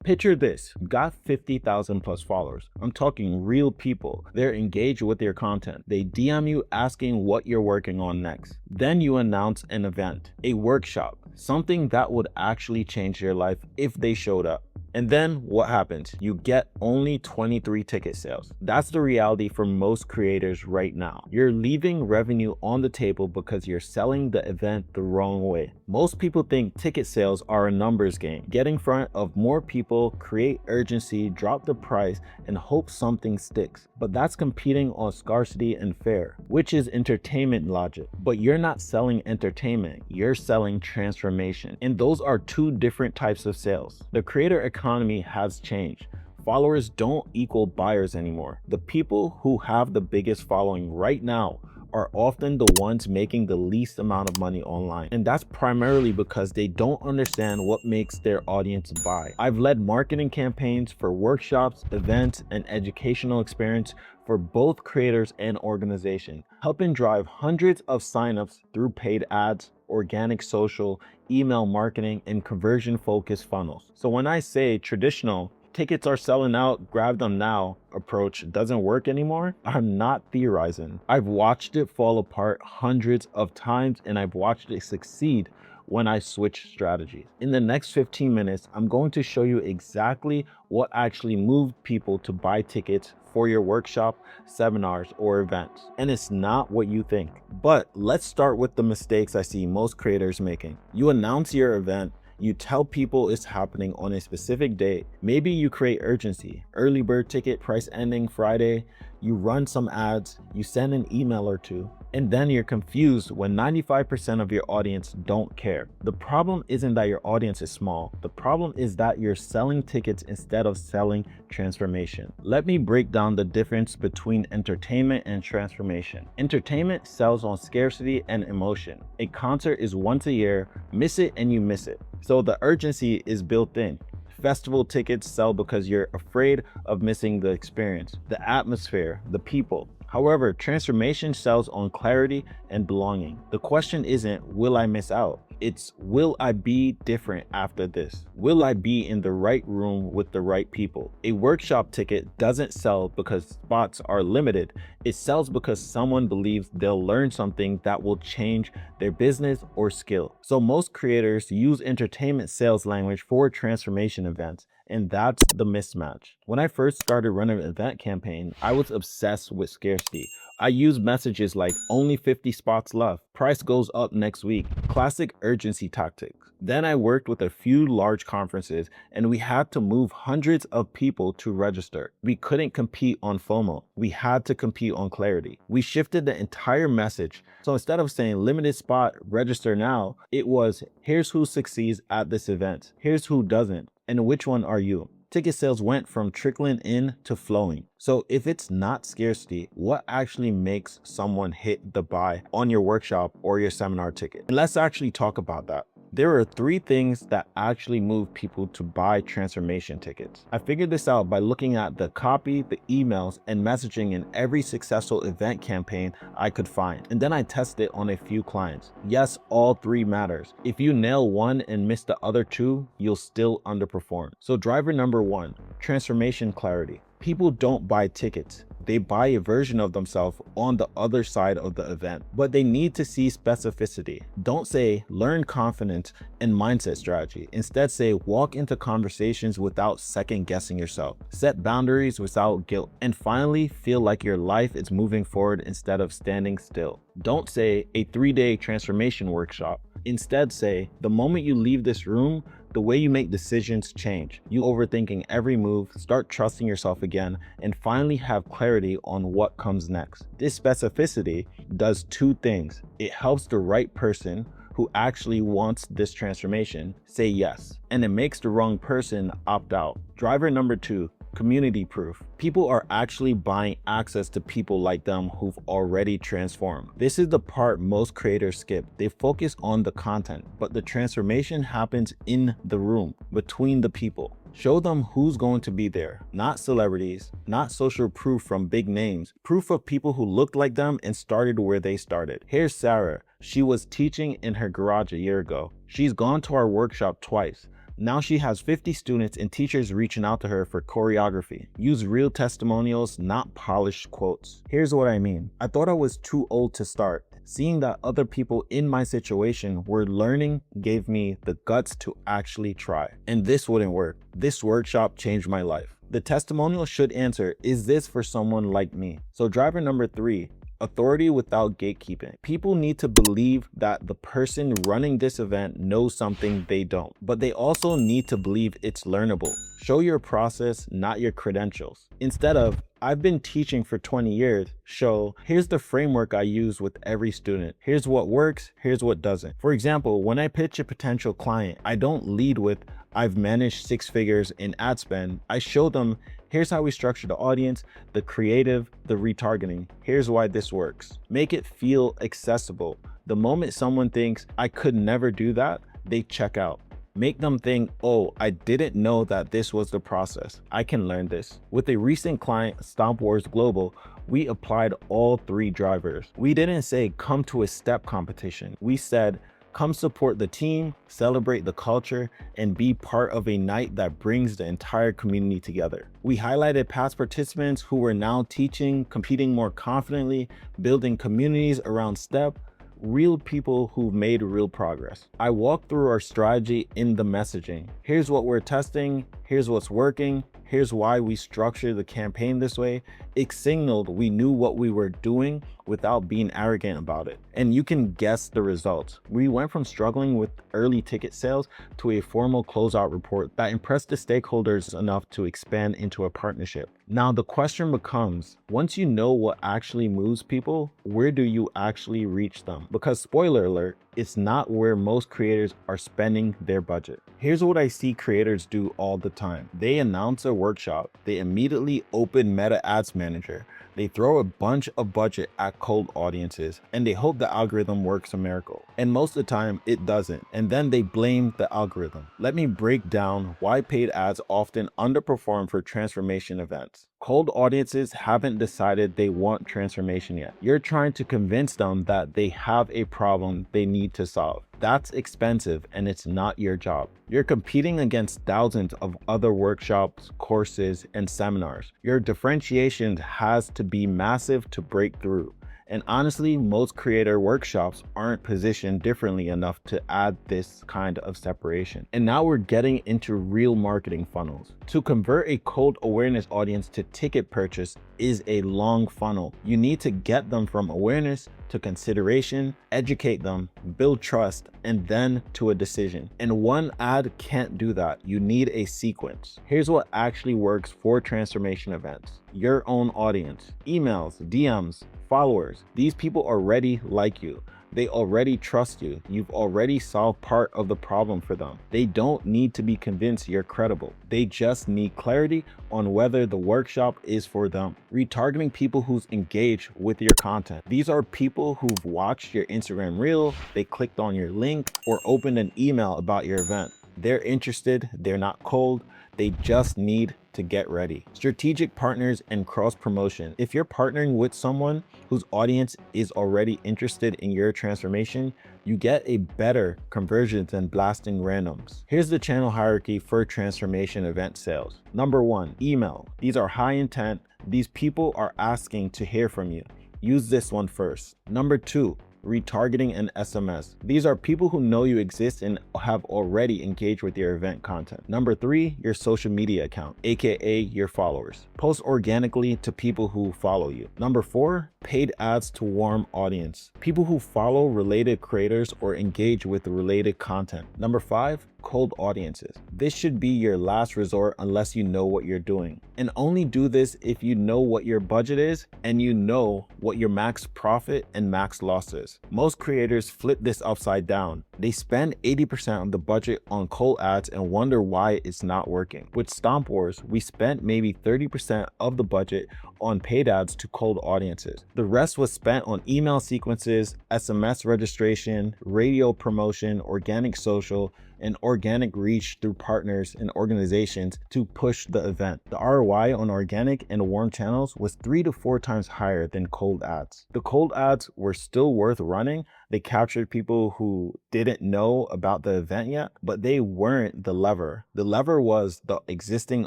Picture this, you got 50,000 plus followers. I'm talking real people. They're engaged with your content. They DM you asking what you're working on next. Then you announce an event, a workshop, something that would actually change their life if they showed up. And then what happens? You get only 23 ticket sales. That's the reality for most creators right now. You're leaving revenue on the table because you're selling the event the wrong way. Most people think ticket sales are a numbers game. Get in front of more people, create urgency, drop the price, and hope something sticks. But that's competing on scarcity and fair, which is entertainment logic. But you're not selling entertainment, you're selling transformation. And those are two different types of sales. The creator economy has changed. Followers don't equal buyers anymore. The people who have the biggest following right now are often the ones making the least amount of money online. And that's primarily because they don't understand what makes their audience buy. I've led marketing campaigns for workshops, events, and educational experience for both creators and organizations, helping drive hundreds of signups through paid ads, organic social, email marketing, and conversion-focused funnels. So when I say traditional tickets are selling out, grab them now approach doesn't work anymore, I'm not theorizing. I've watched it fall apart hundreds of times, and I've watched it succeed when I switch strategies. In the next 15 minutes, I'm going to show you exactly what actually moved people to buy tickets for your workshop, seminars, or events. And it's not what you think. But let's start with the mistakes I see most creators making. You announce your event, you tell people it's happening on a specific date. Maybe you create urgency, early bird ticket, price ending Friday. You run some ads, you send an email or two, and then you're confused when 95% of your audience don't care. The problem isn't that your audience is small. The problem is that you're selling tickets instead of selling transformation. Let me break down the difference between entertainment and transformation. Entertainment sells on scarcity and emotion. A concert is once a year, miss it and you miss it. So the urgency is built in. Festival tickets sell because you're afraid of missing the experience, the atmosphere, the people. However, transformation sells on clarity and belonging. The question isn't, will I miss out? It's, will I be different after this? Will I be in the right room with the right people? A workshop ticket doesn't sell because spots are limited. It sells because someone believes they'll learn something that will change their business or skill. So most creators use entertainment sales language for transformation events, and that's the mismatch. When I first started running an event campaign, I was obsessed with scarcity. I used messages like only 50 spots left, price goes up next week, classic urgency tactics. Then I worked with a few large conferences and we had to move hundreds of people to register. We couldn't compete on FOMO. We had to compete on clarity. We shifted the entire message. So instead of saying limited spot, register now, it was here's who succeeds at this event, here's who doesn't, and which one are you? Ticket sales went from trickling in to flowing. So if it's not scarcity, what actually makes someone hit the buy on your workshop or your seminar ticket? And let's actually talk about that. There are 3 things that actually move people to buy transformation tickets. I figured this out by looking at the copy, the emails, and messaging in every successful event campaign I could find. And then I tested it on a few clients. Yes, all 3 matters. If you nail one and miss the other 2, you'll still underperform. So driver number 1, transformation clarity. People don't buy tickets. They buy a version of themselves on the other side of the event, but they need to see specificity. Don't say learn confidence and mindset strategy. Instead say walk into conversations without second guessing yourself. Set boundaries without guilt. And finally, feel like your life is moving forward instead of standing still. Don't say a 3-day transformation workshop. Instead say the moment you leave this room, the way you make decisions change. You overthinking every move, start trusting yourself again, and finally have clarity on what comes next. This specificity does 2 things. It helps the right person who actually wants this transformation say yes, and it makes the wrong person opt out. Driver number 2, community proof. People are actually buying access to people like them who've already transformed. This is the part most creators skip. They focus on the content, but the transformation happens in the room, between the people. Show them who's going to be there, not celebrities, not social proof from big names, proof of people who looked like them and started where they started. Here's Sarah. She was teaching in her garage a year ago. She's gone to our workshop twice. Now she has 50 students and teachers reaching out to her for choreography. Use real testimonials, not polished quotes. Here's what I mean. I thought I was too old to start. Seeing that other people in my situation were learning gave me the guts to actually try. And this wouldn't work. This workshop changed my life. The testimonial should answer, is this for someone like me? So driver number 3, authority without gatekeeping. People need to believe that the person running this event knows something they don't, but they also need to believe it's learnable. Show your process, not your credentials. Instead of, I've been teaching for 20 years, show, here's the framework I use with every student. Here's what works, here's what doesn't. For example, when I pitch a potential client, I don't lead with, I've managed 6 figures in ad spend. I show them, here's how we structure the audience, the creative, the retargeting. Here's why this works. Make it feel accessible. The moment someone thinks, I could never do that, they check out. Make them think, oh, I didn't know that this was the process. I can learn this. With a recent client, Stomp Wars Global, we applied all 3 drivers. We didn't say, come to a step competition. We said, come support the team, celebrate the culture, and be part of a night that brings the entire community together. We highlighted past participants who were now teaching, competing more confidently, building communities around STEP, real people who made real progress. I walked through our strategy in the messaging. Here's what we're testing, here's what's working, here's why we structured the campaign this way. It signaled we knew what we were doing without being arrogant about it. And you can guess the results. We went from struggling with early ticket sales to a formal closeout report that impressed the stakeholders enough to expand into a partnership. Now the question becomes, once you know what actually moves people, where do you actually reach them? Because spoiler alert, it's not where most creators are spending their budget. Here's what I see creators do all the time. They announce a workshop, they immediately open Meta Ads Manager, they throw a bunch of budget at cold audiences, and they hope the algorithm works a miracle. And most of the time it doesn't, and then they blame the algorithm. Let me break down why paid ads often underperform for transformation events. Cold audiences haven't decided they want transformation yet. You're trying to convince them that they have a problem they need to solve. That's expensive and it's not your job. You're competing against thousands of other workshops, courses, and seminars. Your differentiation has to be massive to break through. And honestly, most creator workshops aren't positioned differently enough to add this kind of separation. And now we're getting into real marketing funnels. To convert a cold awareness audience to ticket purchase is a long funnel. You need to get them from awareness to consideration, educate them, build trust, and then to a decision. And one ad can't do that. You need a sequence. Here's what actually works for transformation events. Your own audience, emails, DMs, followers. These people already like you. They already trust you. You've already solved part of the problem for them. They don't need to be convinced you're credible. They just need clarity on whether the workshop is for them. Retargeting people who's engaged with your content. These are people who've watched your Instagram reel, they clicked on your link, or opened an email about your event. They're interested, they're not cold, they just need to get ready. Strategic partners and cross promotion. If you're partnering with someone whose audience is already interested in your transformation, you get a better conversion than blasting randoms. Here's the channel hierarchy for transformation event sales. Number 1, email. These are high intent. These people are asking to hear from you. Use this one first. Number 2, retargeting and SMS. These are people who know you exist and have already engaged with your event content. Number 3, your social media account, aka your followers. Post organically to people who follow you. Number 4, paid ads to warm audience. People who follow related creators or engage with the related content. Number 5, cold audiences. This should be your last resort unless you know what you're doing. And only do this if you know what your budget is and you know what your max profit and max loss is. Most creators flip this upside down. They spend 80% of the budget on cold ads and wonder why it's not working. With Stomp Wars, we spent maybe 30% of the budget on paid ads to cold audiences. The rest was spent on email sequences, SMS registration, radio promotion, organic social, and organic reach through partners and organizations to push the event. The ROI on organic and warm channels was 3 to 4 times higher than cold ads. The cold ads were still worth running, They captured people who didn't know about the event yet, but they weren't the lever. The lever was the existing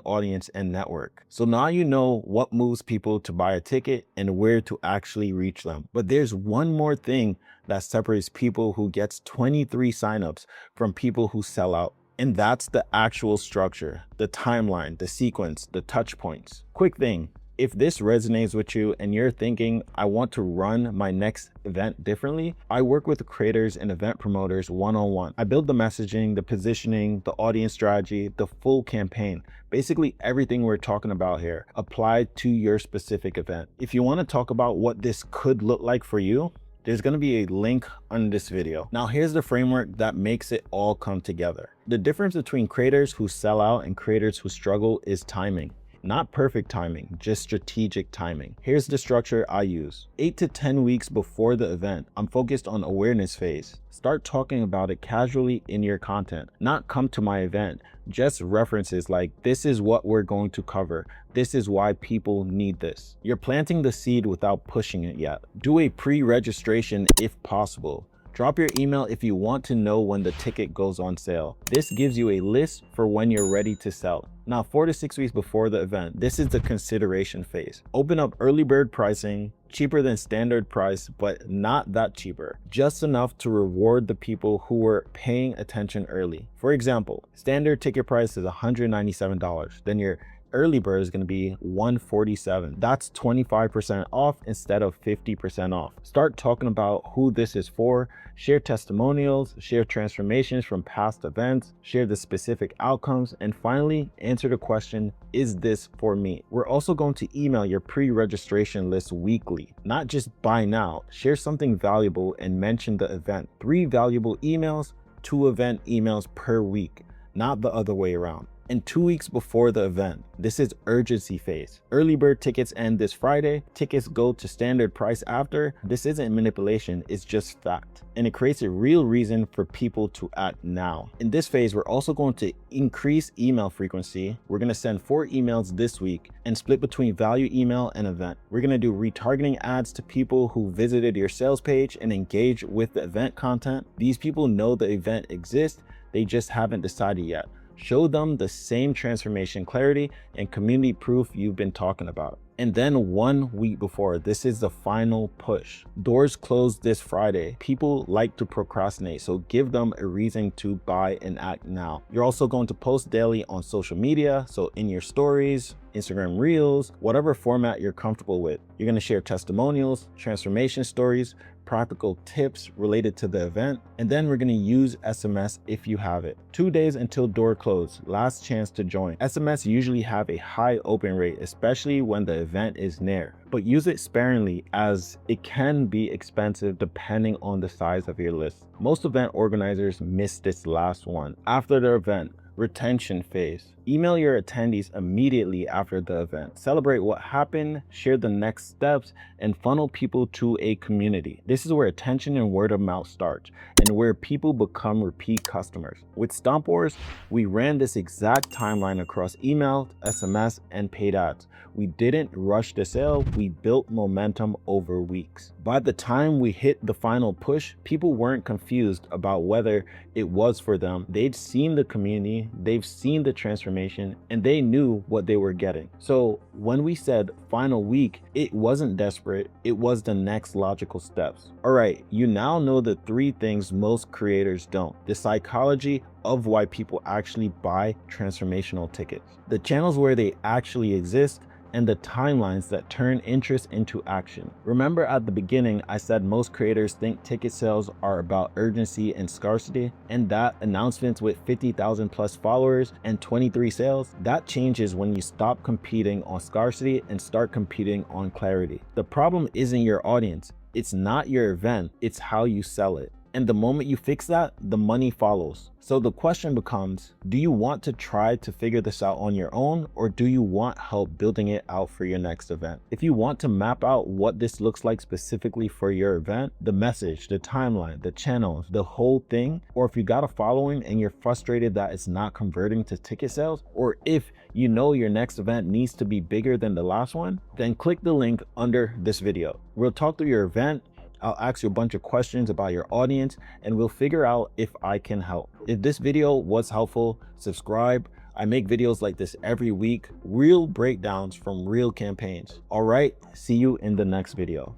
audience and network. So now you know what moves people to buy a ticket and where to actually reach them. But there's one more thing that separates people who gets 23 signups from people who sell out. And that's the actual structure, the timeline, the sequence, the touch points. Quick thing, if this resonates with you and you're thinking, I want to run my next event differently, I work with creators and event promoters one-on-one. I build the messaging, the positioning, the audience strategy, the full campaign. Basically everything we're talking about here applied to your specific event. If you want to talk about what this could look like for you, there's going to be a link on this video. Now here's the framework that makes it all come together. The difference between creators who sell out and creators who struggle is timing. Not perfect timing, just strategic timing. Here's the structure I use. 8 to 10 weeks before the event, I'm focused on awareness phase. Start talking about it casually in your content. Not come to my event, just references like, this is what we're going to cover. This is why people need this. You're planting the seed without pushing it yet. Do a pre-registration if possible. Drop your email if you want to know when the ticket goes on sale. This gives you a list for when you're ready to sell. Now, 4 to 6 weeks before the event, this is the consideration phase. Open up early bird pricing, cheaper than standard price, but not that cheaper. Just enough to reward the people who were paying attention early. For example, standard ticket price is $197. Then your early bird is going to be $147. That's 25% off instead of 50% off. Start talking about who this is for. Share testimonials, share transformations from past events, share the specific outcomes, and finally answer the question, is this for me? We're also going to email your pre-registration list weekly, not just buy now. Share something valuable and mention the event. 3 valuable emails, 2 event emails per week, not the other way around. And 2 weeks before the event, this is urgency phase. Early bird tickets end this Friday. Tickets go to standard price after. This isn't manipulation, it's just fact. And it creates a real reason for people to act now. In this phase, we're also going to increase email frequency. We're going to send 4 emails this week and split between value email and event. We're going to do retargeting ads to people who visited your sales page and engage with the event content. These people know the event exists, they just haven't decided yet. Show them the same transformation clarity and community proof you've been talking about. And then 1 week before, this is the final push. Doors close this Friday. People like to procrastinate, so give them a reason to buy and act now. You're also going to post daily on social media, so in your stories, Instagram Reels, whatever format you're comfortable with. You're going to share testimonials, transformation stories, practical tips related to the event, and then we're going to use SMS if you have it. 2 days until door close, last chance to join. SMS usually have a high open rate, especially when the event is near, but use it sparingly as it can be expensive depending on the size of your list. Most event organizers miss this last one. After the event, retention phase. Email your attendees immediately after the event. Celebrate what happened, share the next steps, and funnel people to a community. This is where attention and word of mouth starts, and where people become repeat customers. With Stomp Wars, we ran this exact timeline across email, SMS, and paid ads. We didn't rush the sale, we built momentum over weeks. By the time we hit the final push, people weren't confused about whether it was for them. They'd seen the community, they've seen the transformation, and they knew what they were getting. So when we said final week, it wasn't desperate, it was the next logical steps. All right, you now know the 3 things most creators don't. The psychology of why people actually buy transformational tickets, the channels where they actually exist, and the timelines that turn interest into action. Remember at the beginning, I said most creators think ticket sales are about urgency and scarcity, and that announcements with 50,000 plus followers and 23 sales, that changes when you stop competing on scarcity and start competing on clarity. The problem isn't your audience, it's not your event, it's how you sell it. And the moment you fix that, the money follows. So the question becomes, do you want to try to figure this out on your own, or do you want help building it out for your next event? If you want to map out what this looks like specifically for your event, the message, the timeline, the channels, the whole thing, or if you got a following and you're frustrated that it's not converting to ticket sales, or if you know your next event needs to be bigger than the last one, then click the link under this video. We'll talk through your event, I'll ask you a bunch of questions about your audience and we'll figure out if I can help. If this video was helpful, subscribe. I make videos like this every week, real breakdowns from real campaigns. All right, see you in the next video.